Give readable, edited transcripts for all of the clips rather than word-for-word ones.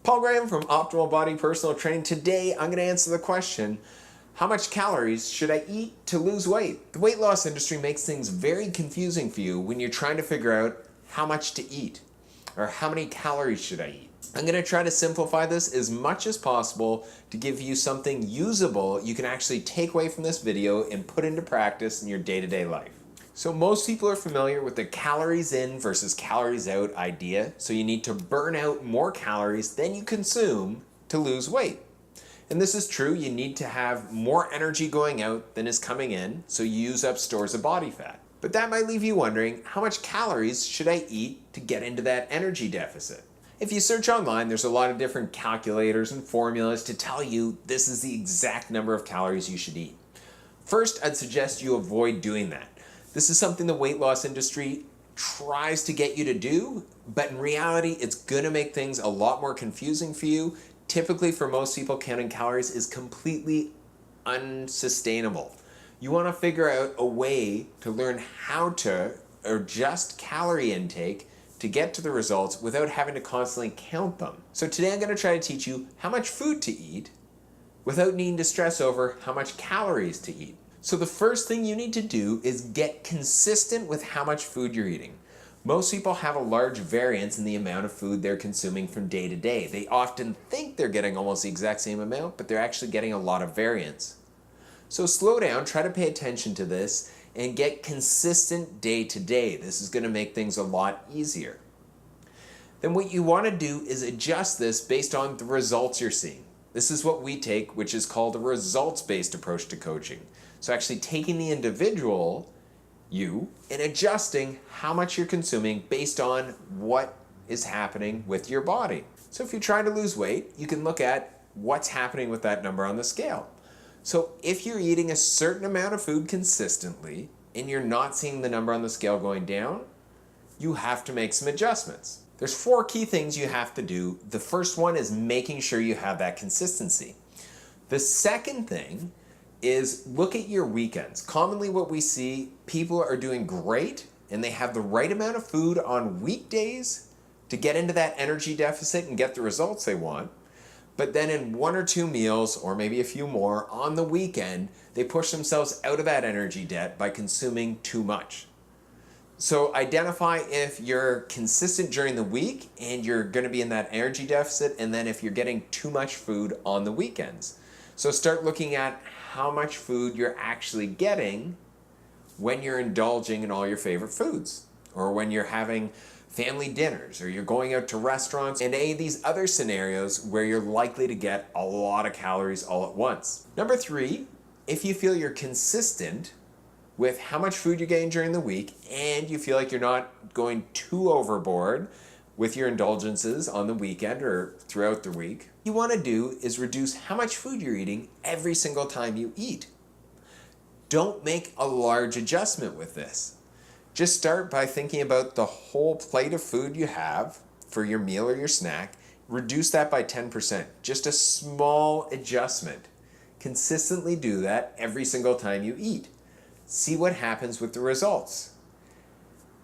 Paul Graham from Optimal Body Personal Training. Today I'm going to answer the question, how much calories should I eat to lose weight? The weight loss industry makes things very confusing for you when you're trying to figure out how much to eat or how many calories should I eat. I'm going to try to simplify this as much as possible to give you something usable you can actually take away from this video and put into practice in your day-to-day life. So most people are familiar with the calories in versus calories out idea. So you need to burn out more calories than you consume to lose weight. And this is true, you need to have more energy going out than is coming in, so you use up stores of body fat. But that might leave you wondering, how much calories should I eat to get into that energy deficit? If you search online, there's a lot of different calculators and formulas to tell you this is the exact number of calories you should eat. First, I'd suggest you avoid doing that. This is something the weight loss industry tries to get you to do, but in reality, it's gonna make things a lot more confusing for you. Typically, for most people, counting calories is completely unsustainable. You wanna figure out a way to learn how to adjust calorie intake to get to the results without having to constantly count them. So today I'm gonna try to teach you how much food to eat without needing to stress over how much calories to eat. So the first thing you need to do is get consistent with how much food you're eating. Most people have a large variance in the amount of food they're consuming from day to day. They often think they're getting almost the exact same amount, but they're actually getting a lot of variance. So slow down, try to pay attention to this, and get consistent day to day. This is gonna make things a lot easier. Then what you wanna do is adjust this based on the results you're seeing. This is what we take, which is called a results-based approach to coaching. So actually taking the individual, you, and adjusting how much you're consuming based on what is happening with your body. So if you're trying to lose weight, you can look at what's happening with that number on the scale. So if you're eating a certain amount of food consistently and you're not seeing the number on the scale going down, you have to make some adjustments. There's 4 key things you have to do. The first one is making sure you have that consistency. The second thing is look at your weekends. Commonly what we see, people are doing great and they have the right amount of food on weekdays to get into that energy deficit and get the results they want. But then in 1 or 2 meals, or maybe a few more, on the weekend, they push themselves out of that energy debt by consuming too much. So identify if you're consistent during the week and you're gonna be in that energy deficit, and then if you're getting too much food on the weekends. So start looking at how much food you're actually getting when you're indulging in all your favorite foods, or when you're having family dinners, or you're going out to restaurants, and any of these other scenarios where you're likely to get a lot of calories all at once. Number 3, if you feel you're consistent with how much food you're getting during the week and you feel like you're not going too overboard with your indulgences on the weekend or throughout the week, what you want to do is reduce how much food you're eating every single time you eat. Don't make a large adjustment with this. Just start by thinking about the whole plate of food you have for your meal or your snack. Reduce that by 10%. Just a small adjustment. Consistently do that every single time you eat. See what happens with the results.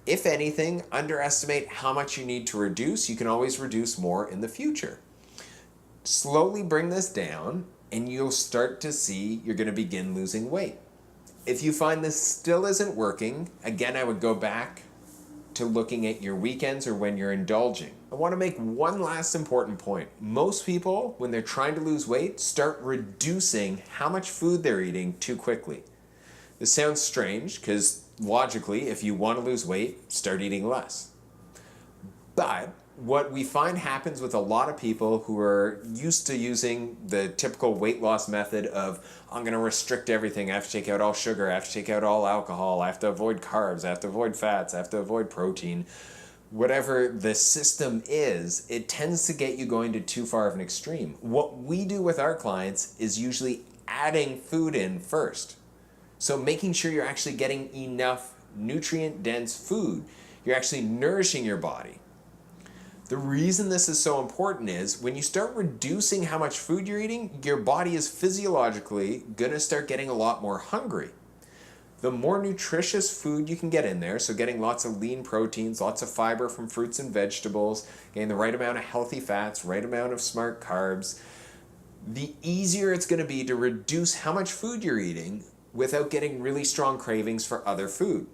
If anything, underestimate how much you need to reduce. You can always reduce more in the future. Slowly bring this down and you'll start to see you're going to begin losing weight. If you find this still isn't working, again, I would go back to looking at your weekends or when you're indulging. I want to make one last important point. Most people, when they're trying to lose weight, start reducing how much food they're eating too quickly. This sounds strange because logically, if you want to lose weight, start eating less. But what we find happens with a lot of people who are used to using the typical weight loss method of, I'm going to restrict everything, I have to take out all sugar, I have to take out all alcohol, I have to avoid carbs, I have to avoid fats, I have to avoid protein. Whatever the system is, it tends to get you going to too far of an extreme. What we do with our clients is usually adding food in first. So making sure you're actually getting enough nutrient-dense food. You're actually nourishing your body. The reason this is so important is when you start reducing how much food you're eating, your body is physiologically gonna start getting a lot more hungry. The more nutritious food you can get in there, so getting lots of lean proteins, lots of fiber from fruits and vegetables, getting the right amount of healthy fats, right amount of smart carbs, the easier it's going to be to reduce how much food you're eating without getting really strong cravings for other food.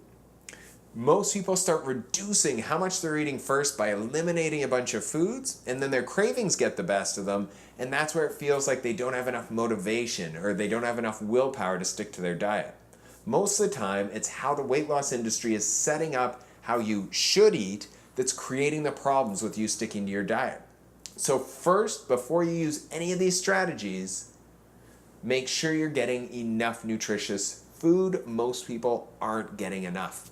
Most people start reducing how much they're eating first by eliminating a bunch of foods, and then their cravings get the best of them, and that's where it feels like they don't have enough motivation or they don't have enough willpower to stick to their diet. Most of the time, it's how the weight loss industry is setting up how you should eat that's creating the problems with you sticking to your diet. So first, before you use any of these strategies, make sure you're getting enough nutritious food. Most people aren't getting enough.